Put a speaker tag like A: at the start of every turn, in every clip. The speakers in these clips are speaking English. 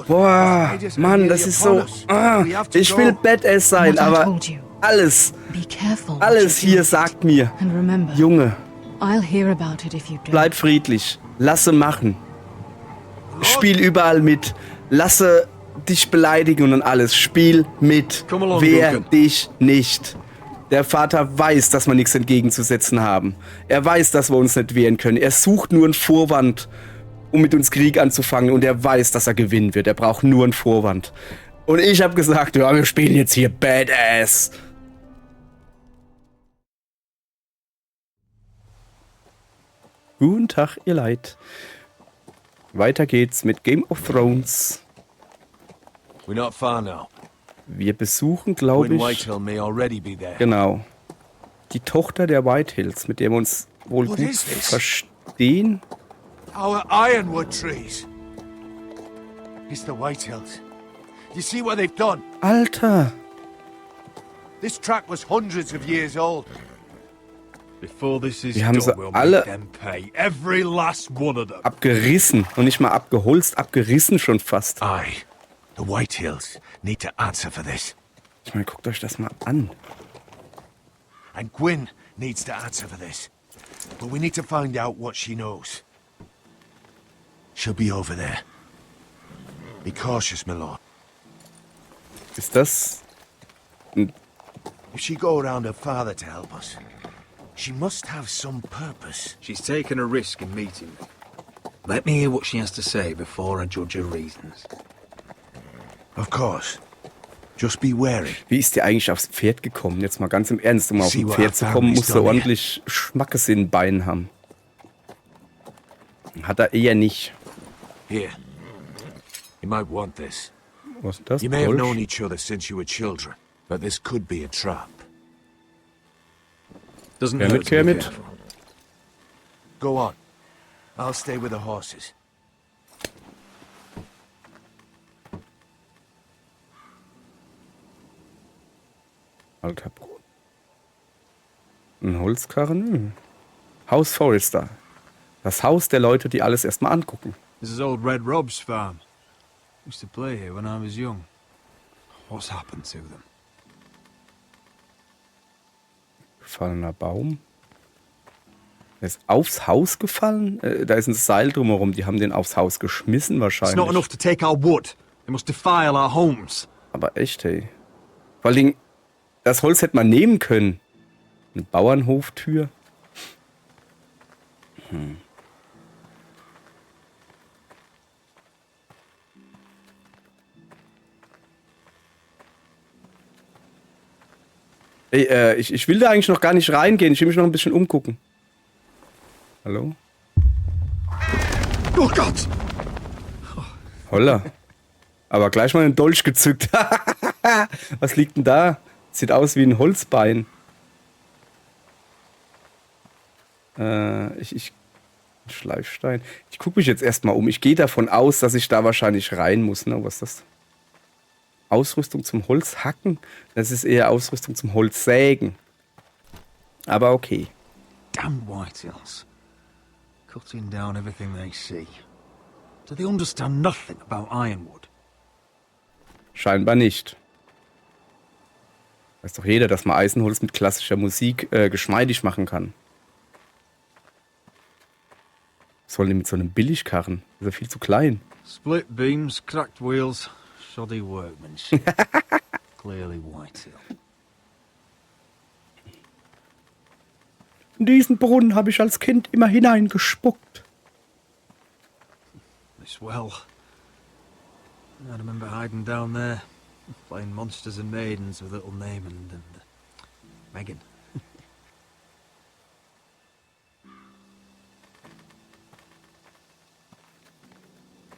A: Boah, Mann, das ist so... ich will Badass sein, aber alles hier sagt mir, Junge, bleib friedlich, lasse machen, spiel überall mit, lasse dich beleidigen und alles, spiel mit, wehr dich nicht. Der Vater weiß, dass wir nichts entgegenzusetzen haben. Er weiß, dass wir uns nicht wehren können. Er sucht nur einen Vorwand, um mit uns Krieg anzufangen. Und er weiß, dass er gewinnen wird. Er braucht nur einen Vorwand. Und ich habe gesagt, ja, wir spielen jetzt hier Badass. Guten Tag, ihr Leid. Weiter geht's mit Game of Thrones.
B: We're not far now.
A: Wir besuchen, glaube ich, genau, die Tochter der Whitehills, mit der wir uns wohl gut verstehen.
B: Our ironwood trees. It's the Whitehills. You see what they've done?
A: Alter!
B: This track was hundreds of years old. Before this is
A: Wir haben sie
B: done,
A: alle
B: pay every last one of them.
A: abgerissen und nicht mal abgeholzt, abgerissen schon fast.
B: Aye. The Whitehills need to answer for this.
A: Ich meine, guckt euch das mal an.
B: And Gwyn needs to answer for this. But we need to find out what she knows. She'll be over there. Be cautious, my lord.
A: Ist das...
B: If she go around her father to help us, she must have some purpose.
C: She's taken a risk in meeting me. Let me hear what she has to say before I judge her reasons.
B: Of course. Just be wary.
A: Wie ist der eigentlich aufs Pferd gekommen? Jetzt mal ganz im Ernst, um auf ein Pferd zu kommen, muss er ordentlich Schmackes in den Beinen haben. Hat er eher nicht.
B: Here. You might want this.
A: Was ist das?
B: You may have known each other since you were children, but this could be a trap.
C: Doesn't hurt to be careful.
B: Go on. I'll stay with the horses.
A: Alter Brot. Ein Holzkarren? Haus Forrester. Das Haus der Leute, die alles erstmal angucken.
D: This is old Red Rob's farm. Used to play here when I was young. What's happened to them?
A: Gefallener Baum. Er ist aufs Haus gefallen? Da ist ein Seil drumherum. Die haben den aufs Haus geschmissen wahrscheinlich.
D: It's not enough to take our wood. They must defile our homes.
A: Aber echt, ey. Vor allem, das Holz hätte man nehmen können. Eine Bauernhoftür. Ey, ich will da eigentlich noch gar nicht reingehen. Ich will mich noch ein bisschen umgucken. Hallo?
D: Oh Gott!
A: Holla. Aber gleich mal einen Dolch gezückt. Was liegt denn da? Sieht aus wie ein Holzbein. Schleifstein. Ich gucke mich jetzt erstmal um. Ich gehe davon aus, dass ich da wahrscheinlich rein muss. Ne? Was ist das? Ausrüstung zum Holzhacken? Das ist eher Ausrüstung zum Holzsägen. Aber okay.
D: Damn Whitehills. Cutting down everything they see. Do they understand nothing about ironwood?
A: Scheinbar nicht. Weiß doch jeder, dass man Eisenholz mit klassischer Musik geschmeidig machen kann. Was sollen die mit so einem Billigkarren? Ist ja viel zu klein.
D: Split beams, cracked wheels, shoddy workmanship. Clearly Whitehill.
A: In diesen Brunnen habe ich als Kind immer hineingespuckt.
D: This well. I remember hiding down there, playing monsters and maidens with little Naaman and Megan.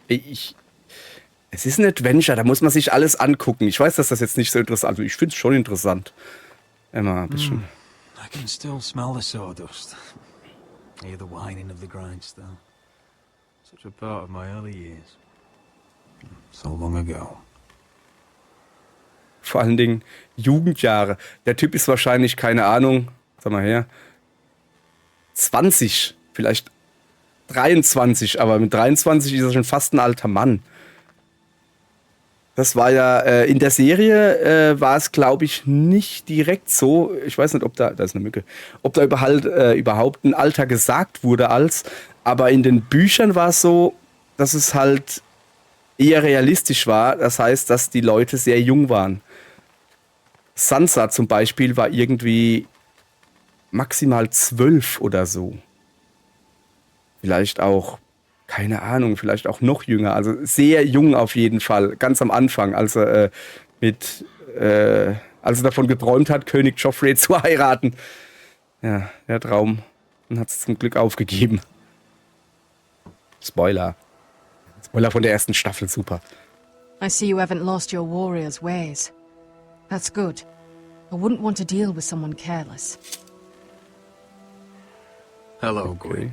A: Es ist ein Adventure, da muss man sich alles angucken. Ich weiß, dass das jetzt nicht so interessant ist. Also ich finde es schon interessant. Emma, ein bisschen.
D: I can still smell the sawdust. Hear the whining of the grindstone. Such a part of my early years. So long ago.
A: Vor allen Dingen Jugendjahre. Der Typ ist wahrscheinlich, keine Ahnung, sag mal her, 20, vielleicht 23, aber mit 23 ist er schon fast ein alter Mann. Das war ja, in der Serie war es, glaube ich, nicht direkt so. Ich weiß nicht, ob da ist eine Mücke, ob da überhaupt ein Alter gesagt wurde aber in den Büchern war es so, dass es halt eher realistisch war. Das heißt, dass die Leute sehr jung waren. Sansa zum Beispiel war irgendwie maximal 12 oder so. Vielleicht auch, keine Ahnung, vielleicht auch noch jünger. Also sehr jung auf jeden Fall. Ganz am Anfang, als er davon geträumt hat, König Joffrey zu heiraten. Ja, der Traum. Und hat es zum Glück aufgegeben. Spoiler. Spoiler von der ersten Staffel, super.
E: I see you haven't lost your warrior's ways. That's good. I wouldn't want to deal with someone careless.
C: Hello, Gwyn.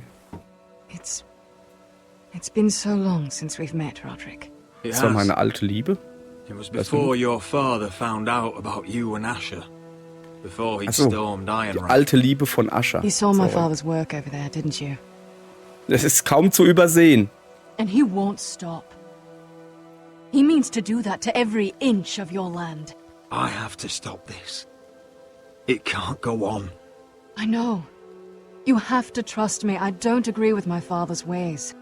E: It's been so long since we've met, Roderick.
C: It
A: Das war
C: has.
A: meine alte Liebe.
C: It was before your father found out about you and Asher. Before he
A: Ach so,
C: stormed
A: die
C: Ironrath.
A: alte Liebe von Asher.
E: You saw my
A: So.
E: father's work over there, didn't you?
A: Das ist kaum zu übersehen.
E: And he won't stop. He means to do that to every inch of your land.
C: I have to stop this. It can't go on.
E: I know. You have to trust me. I don't agree with my father's ways.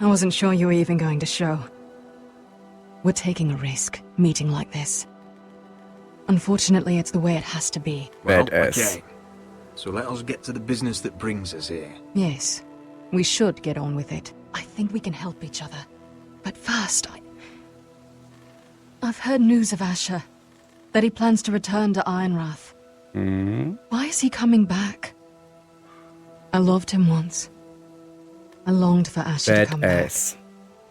E: I wasn't sure you were even going to show. We're taking a risk, meeting like this. Unfortunately, it's the way it has to be.
C: Well,
A: Badass.
C: okay. So let us get to the business that brings us here.
E: Yes, we should get on with it. I think we can help each other. But first, I've heard news of Asher. That he plans to return to Ironrath. Why is he coming back? I loved him once. I longed for Asher to come back.
A: Badass.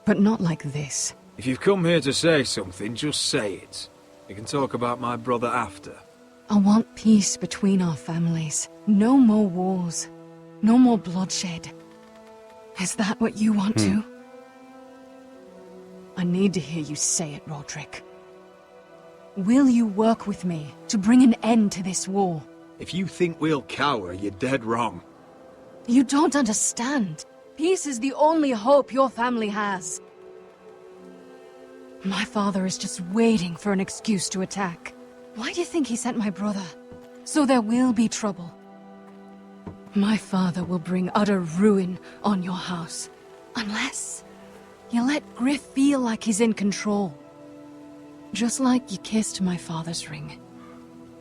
E: But not like this.
C: If you've come here to say something, just say it. We can talk about my brother after.
E: I want peace between our families. No more wars. No more bloodshed. Is that what you want too? I need to hear you say it, Roderick. Will you work with me to bring an end to this war?
C: If you think we'll cower, you're dead wrong.
E: You don't understand. Peace is the only hope your family has. My father is just waiting for an excuse to attack. Why do you think he sent my brother? So there will be trouble. My father will bring utter ruin on your house. Unless you let Griff feel like he's in control. Just like you kissed my father's ring.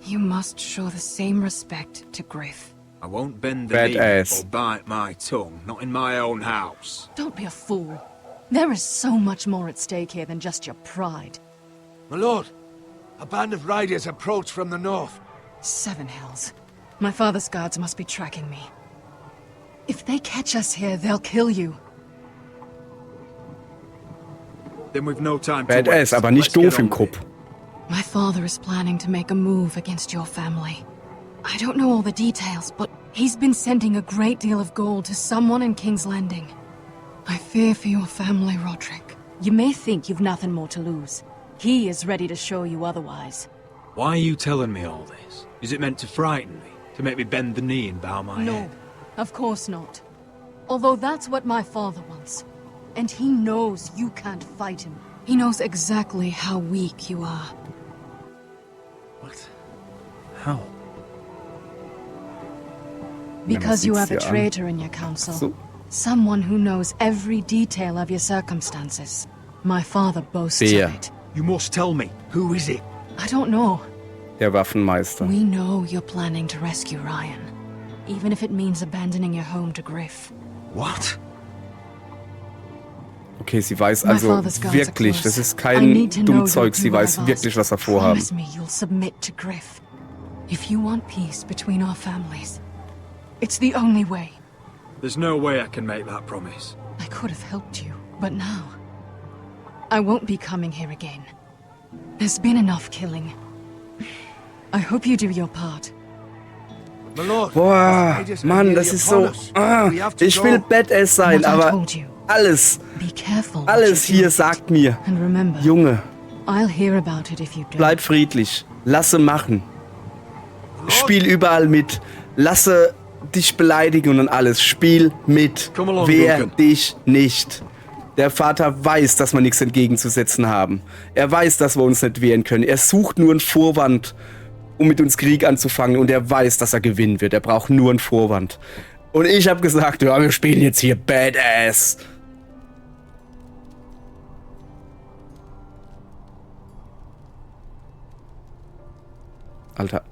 E: You must show the same respect to Griff.
C: I won't bend the knee
A: Badass.
C: or bite my tongue, not in my own house.
E: Don't be a fool. There is so much more at stake here than just your pride.
B: My lord, a band of riders approach from the north.
E: 7 hells. My father's guards must be tracking me. If they catch us here, they'll kill you.
C: Then we've no time to
A: Badass,
C: waste.
A: aber nicht
C: Let's get
A: doof im
C: on with
A: Kopf.
C: it.
E: My father is planning to make a move against your family. I don't know all the details, but he's been sending a great deal of gold to someone in King's Landing. I fear for your family, Roderick. You may think you've nothing more to lose. He is ready to show you otherwise.
C: Why are you telling me all this? Is it meant to frighten me? To make me bend the knee and bow my
E: No,
C: head?
E: of course not. Although that's what my father wants. And he knows you can't fight him. He knows exactly how weak you are.
C: What? How?
E: Because you have a
A: sieht's dir an.
E: traitor in your council.
A: So.
E: Someone who knows every detail of your circumstances. My father boasts
A: Wer?
E: of it.
C: You must tell me. Who is it?
E: I don't know.
A: Der Waffenmeister.
E: We know you're planning to rescue Ryan. Even if it means abandoning your home to Griff.
C: What?
A: Okay, sie weiß
E: My
A: also
E: father's guards are
A: wirklich, das
E: close.
A: ist
E: I
A: kein
E: need to know
A: Dummzeug,
E: your
A: sie
E: due
A: weiß
E: I've
A: wirklich, was
E: asked.
A: er vorhaben.
E: Promise me you'll submit to Griff. If you want peace between our families, it's the only way.
C: There's no way I can make that promise.
E: I could have helped you, but now I won't be coming here again. There's been enough killing. I hope you do your part.
B: My lord,
A: Boah,
B: the riders are
A: Mann,
B: nearly
A: das ist
B: upon
A: so.
B: us.
A: Ah,
B: We have to
A: ich
B: go.
A: will Badass sein,
E: What I
A: aber
E: told you.
A: alles,
E: Be careful. what
A: alles
E: you do.
A: hier sagt mir,
E: And remember,
A: Junge,
E: I'll hear about it if you don't.
A: bleib friedlich, lasse machen, spiel überall mit, lasse dich beleidigen und alles, spiel mit,
C: Come along,
A: wehr
C: Duncan.
A: dich nicht. Der Vater weiß, dass wir nichts entgegenzusetzen haben. Er weiß, dass wir uns nicht wehren können. Er sucht nur einen Vorwand, um mit uns Krieg anzufangen. Und er weiß, dass er gewinnen wird. Er braucht nur einen Vorwand. Und ich habe gesagt, ja, wir spielen jetzt hier Badass. Alter.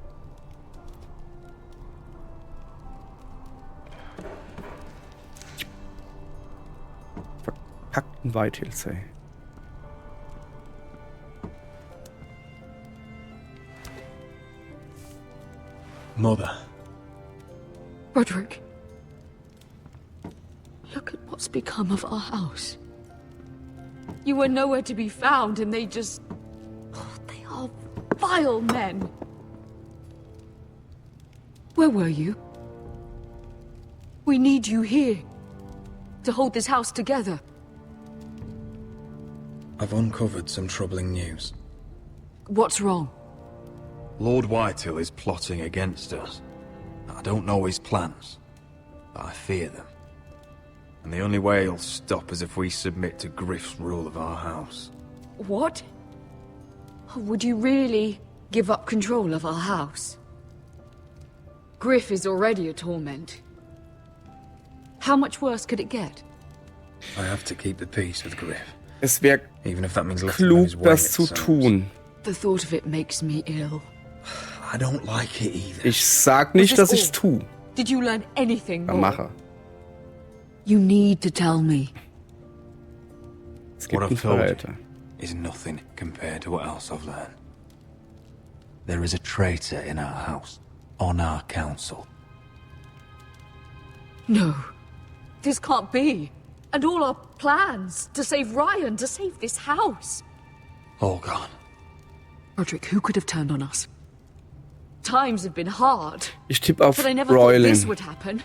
A: Verkackten Whitehills, ey.
D: Mother.
E: Roderick. Look at what's become of our house. You were nowhere to be found, and they just... Oh, they are vile men. Where were you? We need you here. To hold this house together.
D: I've uncovered some troubling news.
E: What's wrong?
D: Lord Whitehill is plotting against us. I don't know his plans, but I fear them. And the only way he'll stop is if we submit to Griff's rule of our house.
E: What? Would you really give up control of our house? Griff is already a torment. How much worse could it get?
D: I have to keep the peace with Griff.
A: Es wäre
D: Even if that means letting him his
A: klug,
D: way,
A: das
D: it
A: zu
D: sounds.
A: tun.
E: The thought of it makes me ill.
D: I don't like it either.
A: Ich sag nicht, dass ich's tu.
E: Did you learn anything more?
A: Mache.
E: You need to tell me.
A: Es
D: What
A: gibt einen
D: I've told
A: Verräter.
D: you is nothing compared to what else I've learned. There is a traitor in our house, on our council.
E: No. This can't be. And all our plans to save Ryan, to save this house.
D: All gone.
E: Roderick, who could have turned on us? Times have been hard.
A: Ich tippe auf
E: But I never thought this
A: Roiling.
E: would happen.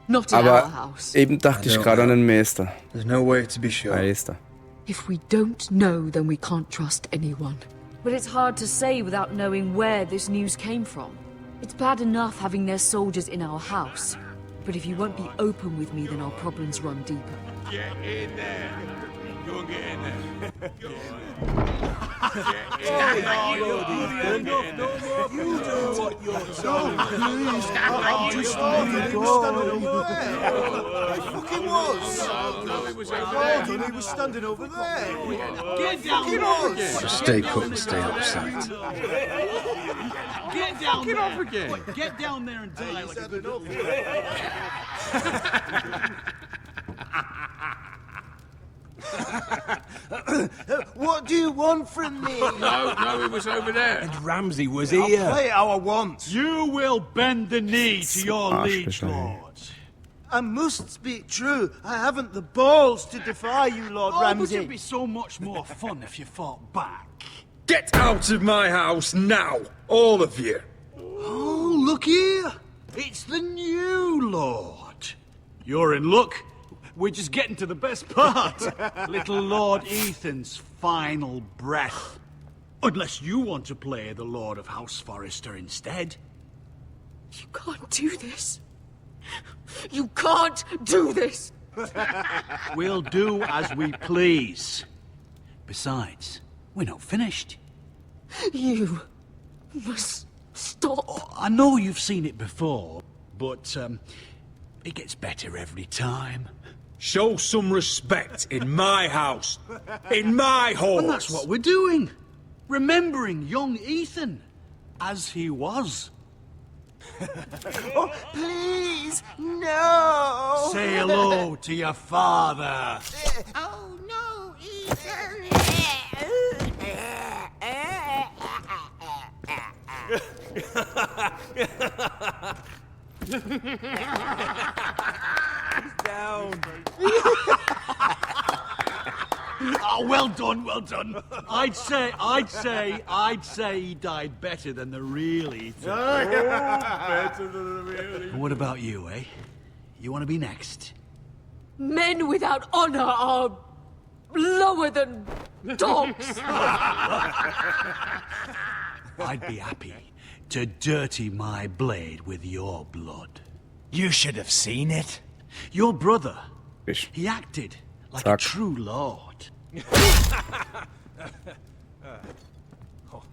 E: Not in our
A: Aber
E: house.
A: eben dachte ich gerade an den Meister.
D: There's no way to be sure.
A: Meister.
E: If we don't know, then we can't trust anyone. But it's hard to say without knowing where this news came from. It's bad enough having their soldiers in our house. But if you won't be open with me, then our problems run deeper.
B: Get in there. Go and get in there. Go
F: He was standing over there.
G: Get down there!
D: Just stay put and stay out of sight.
G: Get down there! Get down there and die like a good little
F: What do you want from me?
B: No, it was over there.
F: Ramsay was here. I'll play how I want.
G: You will bend the knee to your liege
A: Arschlöcher, ey.
G: lord.
F: I must speak true. I haven't the balls to defy you, Lord
G: Oh, but
F: Ramsay.
G: it'd be so much more fun if you fought back.
H: Get out of my house now, all of you.
G: Oh, look here. It's the new lord. You're in luck. We're just getting to the best part. Little Lord Ethan's final breath. Unless you want to play the Lord of House Forrester instead.
E: You can't do this. You can't do this!
G: We'll do as we please. Besides, we're not finished.
E: You must stop.
G: I know you've seen it before, but it gets better every time.
H: Show some respect in my house, in my hall.
G: And that's what we're doing. Remembering young Ethan as he was.
F: Oh, please, no.
G: Say hello to your father.
F: Oh, no, Ethan.
G: Oh, well done, well done. I'd say he died better than the real Ethan. And what about you, eh? You want to be next?
E: Men without honor are lower than dogs.
G: I'd be happy to dirty my blade with your blood.
F: You should have seen it.
G: Your brother,
A: Ich.
G: he acted like
A: Zack.
G: a true lord.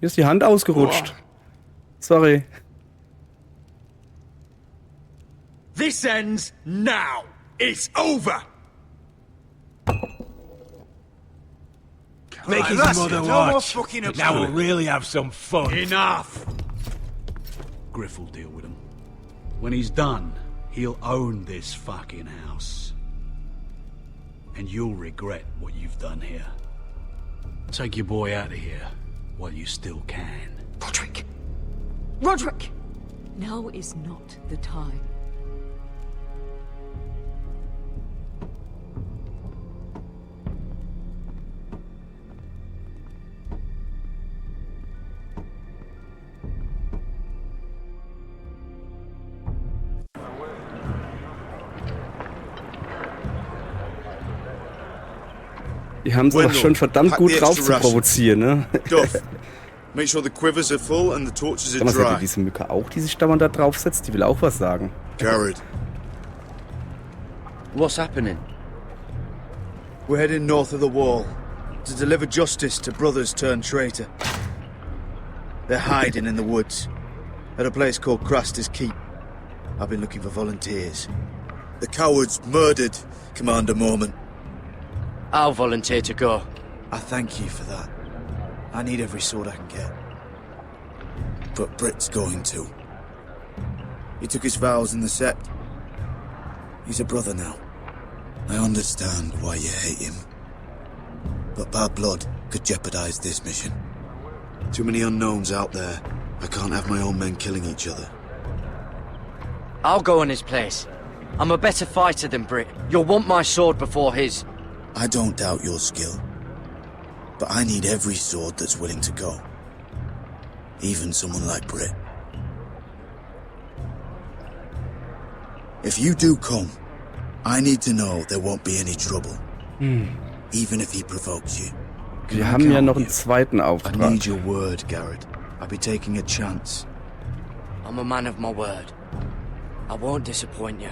A: Hier ist die Hand ausgerutscht. Sorry.
H: This ends now. It's over.
B: Make his mother watch. Now we'll really have some fun.
G: Enough! Griff will deal with him. When he's done, he'll own this fucking house. And you'll regret what you've done here. Take your boy out of here while you still can.
E: Roderick! Roderick! Now is not the time.
A: Die haben es doch schon verdammt gut drauf zu provozieren, ne?
I: Duff, make sure the quivers are full and the torches are
A: Sag mal, seid ihr
I: dry.
A: diese Mücke auch, die sich dauernd da draufsetzt? Die will auch was sagen.
I: Garrett,
J: What's happening?
I: we're heading north of the wall to deliver justice to brothers turned traitor. They're hiding in the woods at a place called Craster's Keep. I've been looking for volunteers. The cowards murdered Commander Mormon.
J: I'll volunteer to go.
I: I thank you for that. I need every sword I can get. But Britt's going too. He took his vows in the Sept. He's a brother now. I understand why you hate him. But bad blood could jeopardize this mission. Too many unknowns out there. I can't have my own men killing each other.
J: I'll go in his place. I'm a better fighter than Britt. You'll want my sword before his.
I: I don't doubt your skill. But I need every sword that's willing to go. Even someone like Britt. If you do come, I need to know there won't be any trouble. Even if he provokes you.
A: Wir haben ja noch einen zweiten
I: I
A: Auftrag.
I: need your word, Garrett. I'll be taking a chance.
J: I'm a man of my word. I won't disappoint you.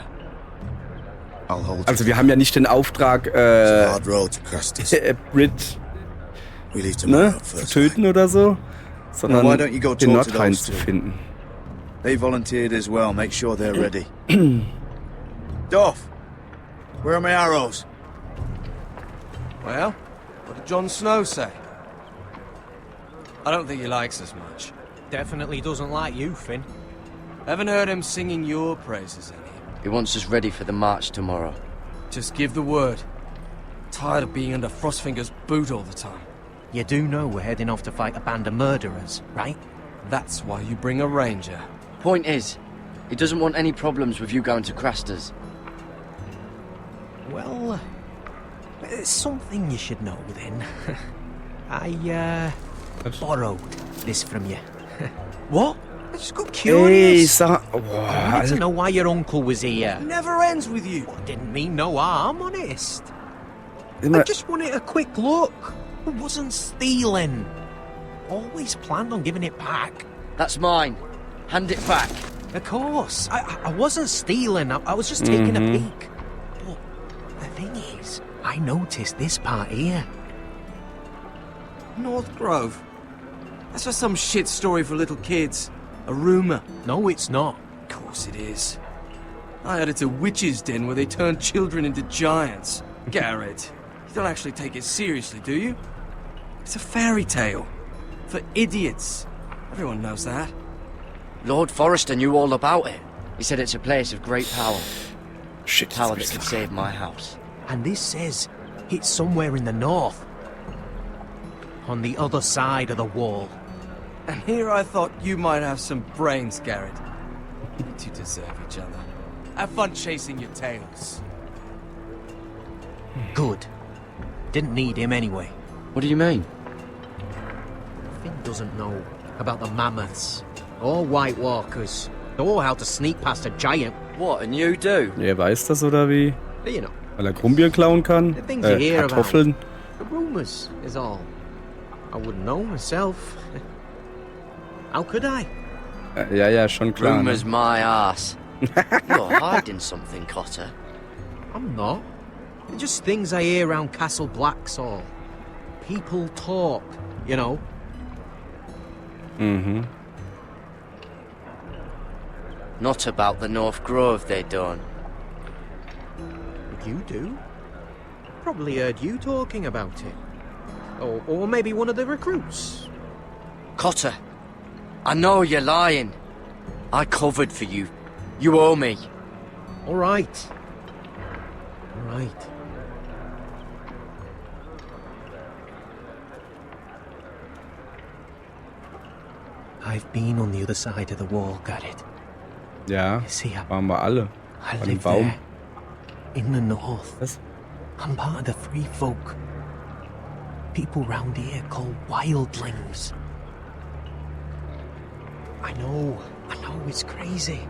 I: I'll hold
A: Also wir haben ja nicht den Auftrag,
I: It's a hard road to Crestus.
A: Britt
I: We leave tomorrow
A: ne, zu
I: first.
A: töten oder so, sondern
I: why don't you go
A: den
I: talk to
A: Nordrhein
I: those
A: zu
I: two?
A: finden.
I: They volunteered as well. Make sure they're ready. Duff, where are my arrows?
K: Well, what did Jon Snow say? I don't think he likes us much.
L: Definitely doesn't like you, Finn.
K: Haven't heard him singing your praises any.
J: He wants us ready for the march tomorrow.
K: Just give the word. Tired of being under Frostfinger's boot all the time.
L: You do know we're heading off to fight a band of murderers, right?
K: That's why you bring a ranger.
J: Point is, he doesn't want any problems with you going to Craster's.
L: Well, it's something you should know then. I borrowed this from you.
K: What?
L: I just got
A: Ey,
L: curious.
A: sag...
L: I wanted to know why your uncle was here.
K: Never ends with you.
L: I didn't mean no harm, honest. I
A: Immer,
L: just wanted a quick look. I wasn't stealing. Always planned on giving it back.
J: That's mine. Hand it back.
L: Of course. I wasn't stealing. I was just taking a peek. But the thing is, I noticed this part here.
K: North Grove. That's just some shit story for little kids. A rumor.
L: No, it's not.
K: Of course it is. I heard it's a witch's den where they turn children into giants. Garrett, you don't actually take it seriously, do you? It's a fairy tale. For idiots. Everyone knows that.
J: Lord Forrester knew all about it. He said it's a place of great power.
A: shit,
J: Power
A: jetzt
J: that
A: bin
J: could
A: ich
J: save my house.
L: And this says it's somewhere in the north. On the other side of the wall.
K: And here I thought you might have some brains, Garrett. You two deserve each other. Have fun chasing your tails.
L: Good. Didn't need him anyway.
J: What do you mean?
L: Finn doesn't know about the mammoths, or White Walkers, or how to sneak past a giant.
J: What, and you do?
A: Er weiß das oder wie?
L: You know,
A: Weil er Krummbier klauen kann?
L: the things you hear about.
A: Kartoffeln?
L: The rumours is all. I wouldn't know myself. How could I?
A: Ja, ja, schon klar.
J: Rumours
A: Ne?
J: my ass. You're hiding something, Cotter.
L: I'm not. They're just things I hear around Castle Black's all. People talk, you know.
A: Mhm.
J: Not about the North Grove, they don't.
L: You do? Probably heard you talking about it. Or maybe one of the recruits.
J: Cotter, I know you're lying. I covered for you. You owe me.
L: All right. All right. I've been on the other side of the wall, Garrett.
A: Ja,
L: See,
A: waren wir alle.
L: I
A: Bei dem
L: live
A: Baum.
L: there, in the north.
A: Was?
L: I'm part of the free folk. People round here call wildlings. I know, it's crazy.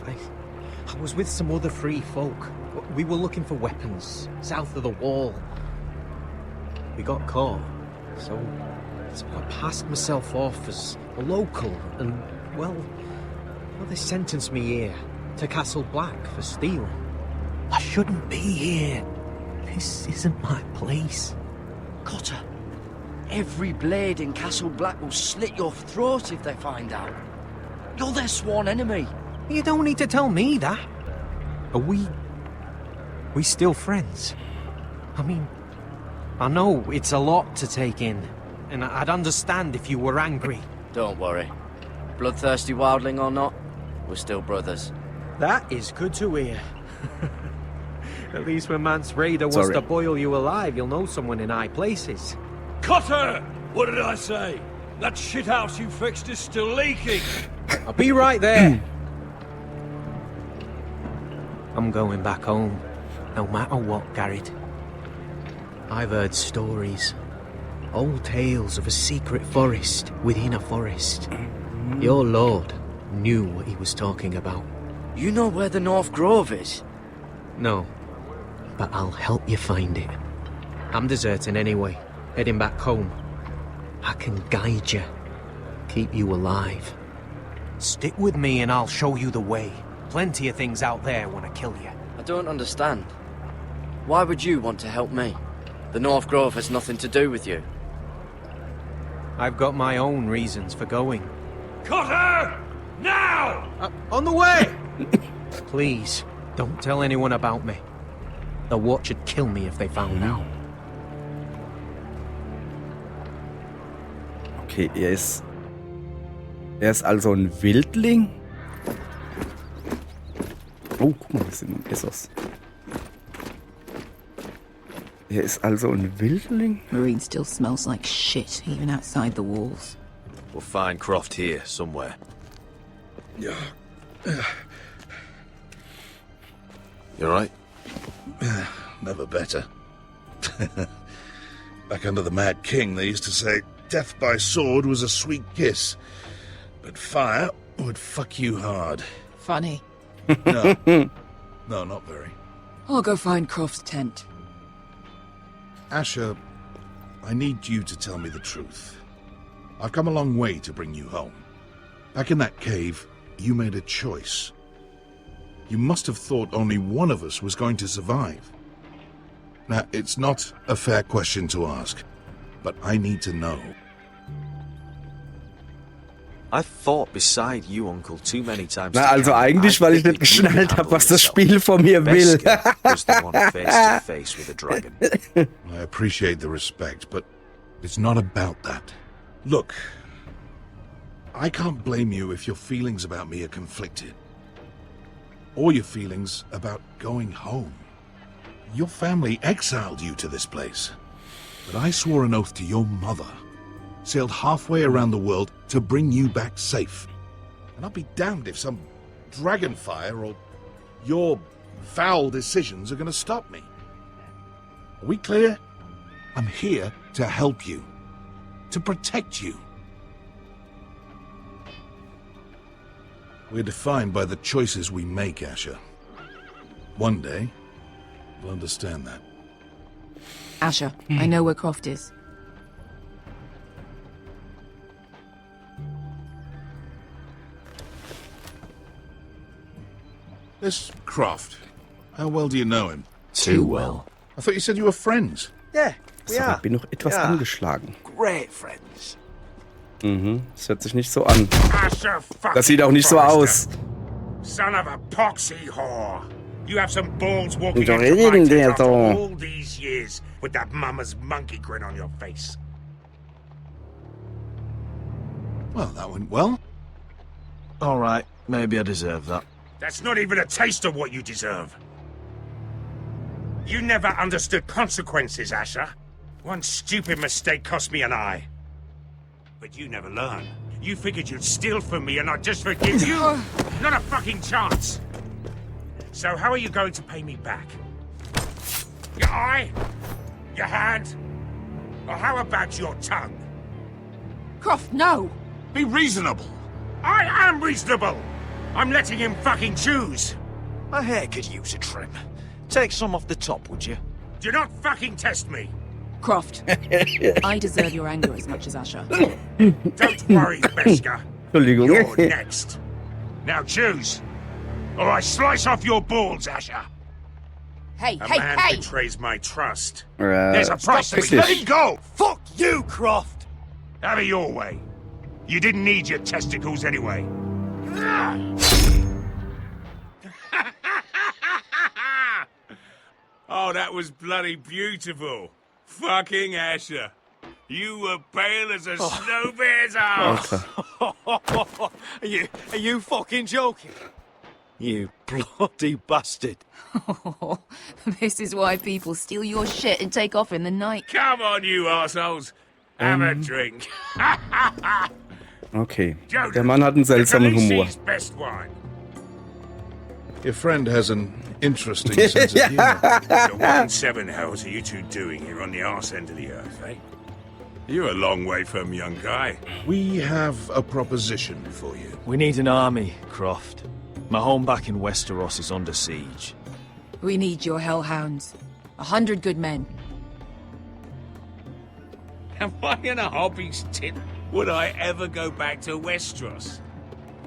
L: I was with some other free folk. We were looking for weapons, south of the wall. We got caught, so I passed myself off as a local, and, well, they sentenced me here, to Castle Black, for stealing. I shouldn't be here. This isn't my place.
J: Cotter, every blade in Castle Black will slit your throat if they find out. You're their sworn enemy.
L: You don't need to tell me that. Are we still friends? I mean, I know it's a lot to take in, and I'd understand if you were angry.
J: Don't worry. Bloodthirsty wildling or not, we're still brothers.
L: That is good to hear. At least when Mance Raider wants to boil you alive, you'll know someone in high places.
H: Cotter! What did I say? That shithouse you fixed is still leaking.
L: I'll be right there. I'm going back home, no matter what, Garrett. I've heard stories. Old tales of a secret forest within a forest. Your lord knew what he was talking about.
J: You know where the North Grove is?
L: No, but I'll help you find it. I'm deserting anyway, heading back home. I can guide you, keep you alive. Stick with me and I'll show you the way. Plenty of things out there want to kill you.
J: I don't understand. Why would you want to help me? The North Grove has nothing to do with you.
L: I've got my own reasons for going.
H: Cotter! Now!
L: On the way! Please, don't tell anyone about me. The Watch would kill me if they found out.
A: Okay, er ist also ein Wildling. Oh, guck mal, wir sind in Essos. Er ist also ein Wildling?
M: Marine still smells like shit, even outside the walls.
N: We'll find Croft here, somewhere.
B: Yeah.
N: You alright?
B: Never better. Back under the Mad King, they used to say death by sword was a sweet kiss, but fire would fuck you hard.
M: Funny.
B: No. No, not very.
M: I'll go find Croft's tent.
B: Asher, I need you to tell me the truth. I've come a long way to bring you home. Back in that cave, you made a choice. You must have thought only one of us was going to survive. Now, it's not a fair question to ask, but I need to know.
N: I've fought beside you, Uncle, too many times.
A: Na, also eigentlich, weil ich nicht geschnallt habe, was das Spiel von mir will.
B: I appreciate the respect, but it's not about that. Look, I can't blame you if your feelings about me are conflicted. Or your feelings about going home. Your family exiled you to this place. But I swore an oath to your mother. Sailed halfway around the world to bring you back safe. And I'll be damned if some dragonfire or your foul decisions are going to stop me. Are we clear? I'm here to help you. To protect you. We're defined by the choices we make, Asher. One day, you'll understand that.
M: Asher, I know where Croft is.
B: This Croft, how well do you know him?
N: Too well.
O: I thought you said you were friends.
J: Yeah, we
A: Sorry,
J: are.
A: bin noch etwas angeschlagen.
J: Great friends.
A: Mhm, das hört sich nicht so an.
P: Asher
A: Das sieht auch nicht so aus.
P: Son of a poxy whore. You have some balls walking
A: Doch
P: into my
A: reden
P: tent
A: der
P: after
A: so.
P: all these years with that mama's monkey grin on your face.
B: Well, that went well.
N: All right, maybe I deserve that.
P: That's not even a taste of what you deserve. You never understood consequences, Asher. One stupid mistake cost me an eye. But you never learn. You figured you'd steal from me and I'd just forgive you? Not a fucking chance. So how are you going to pay me back? Your eye? Your hand? Or how about your tongue?
M: Croft, no!
P: Be reasonable. I am reasonable. I'm letting him fucking choose.
N: My hair could use a trim. Take some off the top, would you?
P: Do not fucking test me.
M: Croft, I deserve your anger as much as Asher.
P: Don't worry, Beskar.
A: Entschuldigung.
P: You're next. Now choose, or I slice off your balls, Asher.
M: Hey,
P: A
M: hey,
P: man
M: hey!
P: betrays my trust. There's a price to be
A: wirklich.
P: Let him go!
J: Fuck you, Croft!
P: Have it your way. You didn't need your testicles anyway. Oh, that was bloody beautiful. Fucking Asher. You were pale as a snow bear's ass.
N: Are you fucking joking? You bloody bastard.
M: This is why people steal your shit and take off in the night.
P: Come on, you assholes. Have a drink.
A: Okay, der Mann hat einen seltsamen Humor.
P: Best wine.
O: Your friend has an interesting sense of humor.
P: So what in seven hells are you two doing here on the arse end of the earth, eh? You're a long way from, young guy.
O: We have a proposition for you.
N: We need an army, Croft. My home back in Westeros is under siege.
M: We need your hellhounds. 100 good men.
P: Am I in a hobby's tit? Would I ever go back to Westeros?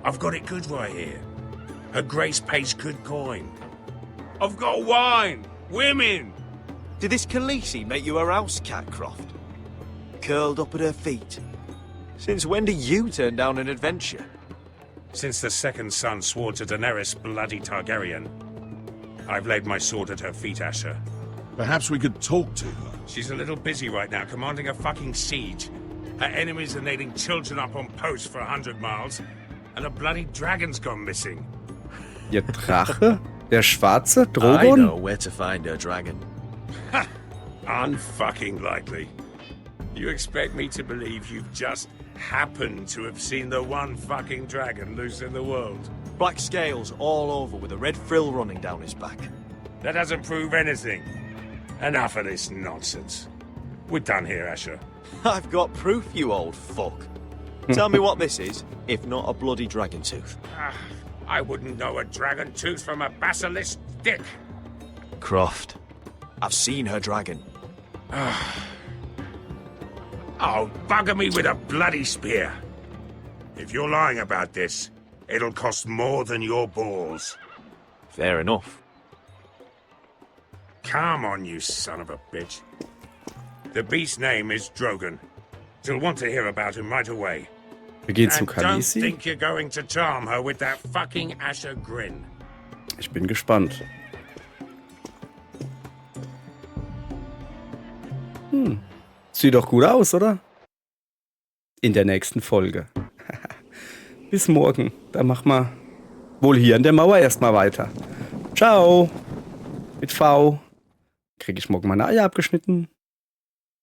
P: I've got it good right here. Her Grace pays good coin. I've got wine, women.
N: Did this Khaleesi make you a house cat, Croft? Curled up at her feet? Since when do you turn down an adventure?
P: Since the second son swore to Daenerys bloody Targaryen, I've laid my sword at her feet, Asher.
O: Perhaps we could talk to her.
P: She's a little busy right now, commanding a fucking siege. Her enemies are nailing children up on posts for 100 miles, and a bloody dragon's gone missing.
A: Der Drache? Der schwarze
N: I
A: Drogon?
N: know where to find her dragon.
P: Ha! Unfucking likely. You expect me to believe you've just happened to have seen the one fucking dragon loose in the world?
N: Black scales all over with a red frill running down his back.
P: That doesn't prove anything. Enough of this nonsense. We're done here, Asher.
N: I've got proof, you old fuck. Tell me what this is, if not a bloody dragon tooth.
P: I wouldn't know a dragon tooth from a basilisk dick.
N: Croft, I've seen her dragon.
P: Oh, bugger me with a bloody spear. If you're lying about this, it'll cost more than your balls.
N: Fair enough.
P: Come on, you son of a bitch. The beast's name is Drogon. You'll want to hear about him right away.
A: Wir gehen zu
P: And don't
A: Khaleesi.
P: think you're going to charm her with that fucking Asher grin.
A: Ich bin gespannt. Sieht doch gut aus, oder? In der nächsten Folge. Bis morgen. Dann machen wir wohl hier an der Mauer erstmal weiter. Ciao. Mit V. Kriege ich morgen meine Eier abgeschnitten.